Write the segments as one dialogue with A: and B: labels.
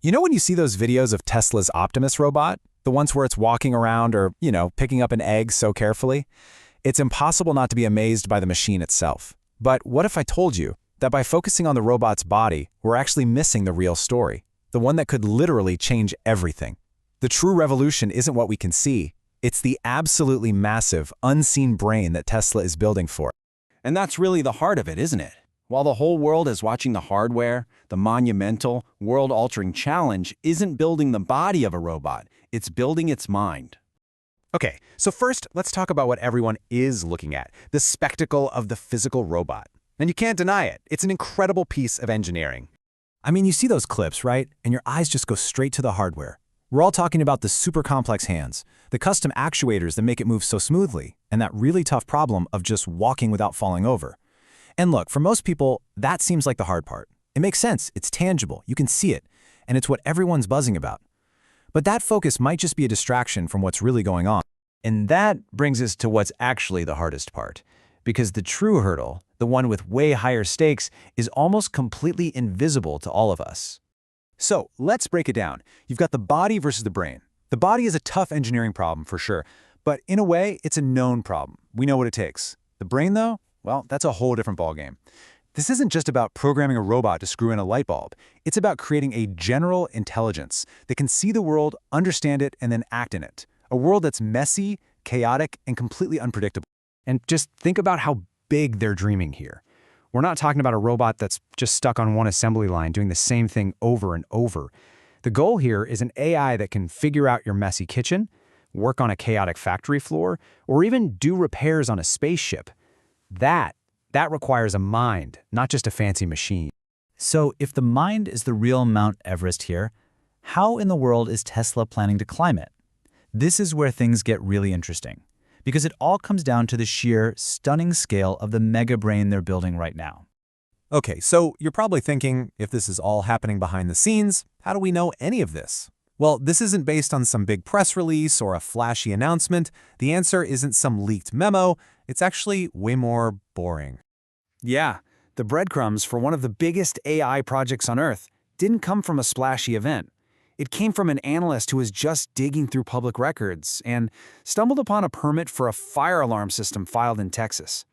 A: You know when you see those videos of Tesla's Optimus robot? The ones where it's walking around or, picking up an egg so carefully? It's impossible not to be amazed by the machine itself. But what if I told you that by focusing on the robot's body, we're actually missing the real story? The one that could literally change everything. The true revolution isn't what we can see. It's the absolutely massive, unseen brain that Tesla is building for.
B: And that's really the heart of it, isn't it? While the whole world is watching the hardware, the monumental, world-altering challenge isn't building the body of a robot, it's building its mind.
A: Okay, so first, let's talk about what everyone is looking at, the spectacle of the physical robot. And you can't deny it. It's an incredible piece of engineering. I mean, you see those clips, right? And your eyes just go straight to the hardware. We're all talking about the super complex hands, the custom actuators that make it move so smoothly, and that really tough problem of just walking without falling over. And look, for most people, that seems like the hard part. It makes sense, it's tangible, you can see it, and it's what everyone's buzzing about. But that focus might just be a distraction from what's really going on.
C: And that brings us to what's actually the hardest part. Because the true hurdle, the one with way higher stakes, is almost completely invisible to all of us.
A: So, let's break it down. You've got the body versus the brain. The body is a tough engineering problem for sure, but in a way, it's a known problem. We know what it takes. The brain, though? Well, that's a whole different ballgame. This isn't just about programming a robot to screw in a light bulb. It's about creating a general intelligence that can see the world, understand it, and then act in it. A world that's messy, chaotic, and completely unpredictable.
D: And just think about how big they're dreaming here. We're not talking about a robot that's just stuck on one assembly line doing the same thing over and over. The goal here is an AI that can figure out your messy kitchen, work on a chaotic factory floor, or even do repairs on a spaceship. That requires a mind, not just a fancy machine.
E: So if the mind is the real Mount Everest here, how in the world is Tesla planning to climb it? This is where things get really interesting, because it all comes down to the sheer, stunning scale of the Megabrain they're building right now.
A: Okay, so you're probably thinking, if this is all happening behind the scenes, how do we know any of this? Well, this isn't based on some big press release or a flashy announcement. The answer isn't some leaked memo. It's actually way more boring.
D: Yeah, the breadcrumbs for one of the biggest AI projects on Earth didn't come from a splashy event. It came from an analyst who was just digging through public records and stumbled upon a permit for a fire alarm system filed in Texas.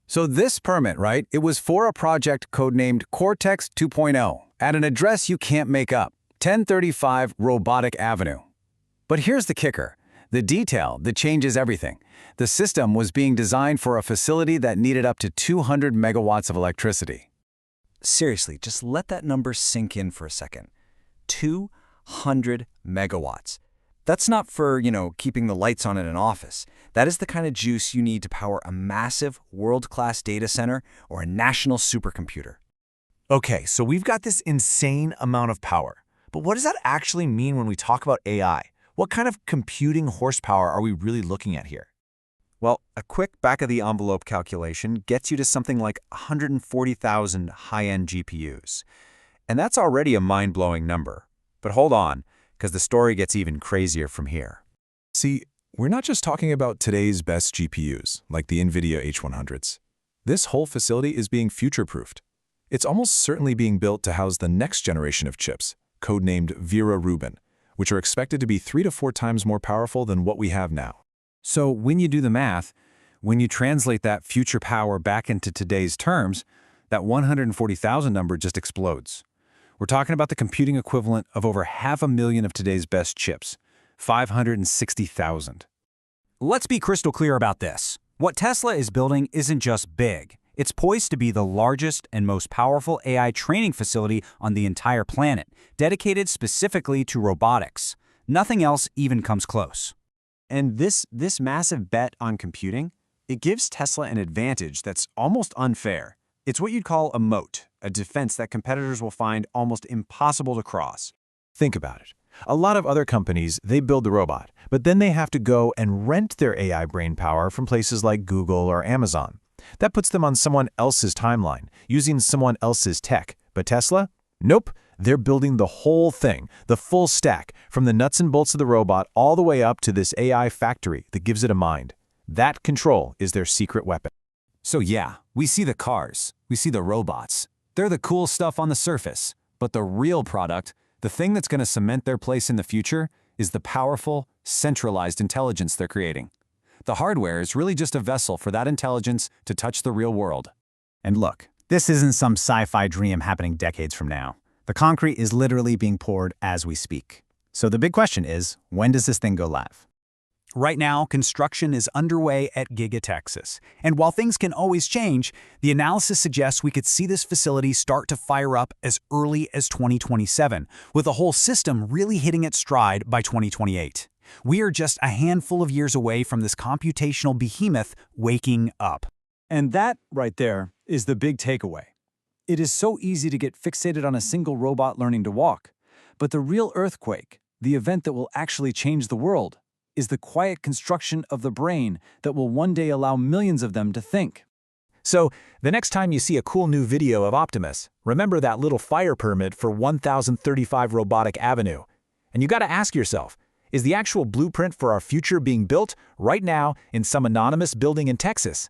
B: So this permit, right, it was for a project codenamed Cortex 2.0 at an address you can't make up, 1035 Robotic Avenue. But here's the kicker, the detail that changes everything. The system was being designed for a facility that needed up to 200 megawatts of electricity.
C: Seriously, just let that number sink in for a second. 200 megawatts. That's not for, keeping the lights on in an office. That is the kind of juice you need to power a massive, world-class data center or a national supercomputer.
A: Okay, so we've got this insane amount of power. But what does that actually mean when we talk about AI? What kind of computing horsepower are we really looking at here? Well, a quick back-of-the-envelope calculation gets you to something like 140,000 high-end GPUs. And that's already a mind-blowing number. But hold on, because the story gets even crazier from here.
F: See, we're not just talking about today's best GPUs, like the NVIDIA H100s. This whole facility is being future-proofed. It's almost certainly being built to house the next generation of chips, codenamed Vera Rubin, which are expected to be 3 to 4 times more powerful than what we have now.
D: So when you do the math, when you translate that future power back into today's terms, that 140,000 number just explodes. We're talking about the computing equivalent of over 500,000 of today's best chips, 560,000.
G: Let's be crystal clear about this. What Tesla is building isn't just big. It's poised to be the largest and most powerful AI training facility on the entire planet, dedicated specifically to robotics. Nothing else even comes close.
A: And this massive bet on computing, it gives Tesla an advantage that's almost unfair. It's what you'd call a moat, a defense that competitors will find almost impossible to cross. Think about it. A lot of other companies, they build the robot, but then they have to go and rent their AI brainpower from places like Google or Amazon. That puts them on someone else's timeline, using someone else's tech. But Tesla? Nope. They're building the whole thing, the full stack, from the nuts and bolts of the robot all the way up to this AI factory that gives it a mind. That control is their secret weapon.
B: So yeah, we see the cars, we see the robots. They're the cool stuff on the surface. But the real product,
A: The thing that's going to cement their place in the future is the powerful, centralized intelligence they're creating. The hardware is really just a vessel for that intelligence to touch the real world.
E: And look, this isn't some sci-fi dream happening decades from now. The concrete is literally being poured as we speak. So the big question is, when does this thing go live?
G: Right now, construction is underway at Giga Texas. And while things can always change, the analysis suggests we could see this facility start to fire up as early as 2027, with the whole system really hitting its stride by 2028. We are just a handful of years away from this computational behemoth waking up.
A: And that, right there, is the big takeaway. It is so easy to get fixated on a single robot learning to walk. But the real earthquake, the event that will actually change the world, is the quiet construction of the brain that will one day allow millions of them to think.
B: So, the next time you see a cool new video of Optimus, remember that little fire permit for 1035 Robotic Avenue. And you gotta ask yourself, is the actual blueprint for our future being built right now in some anonymous building in Texas?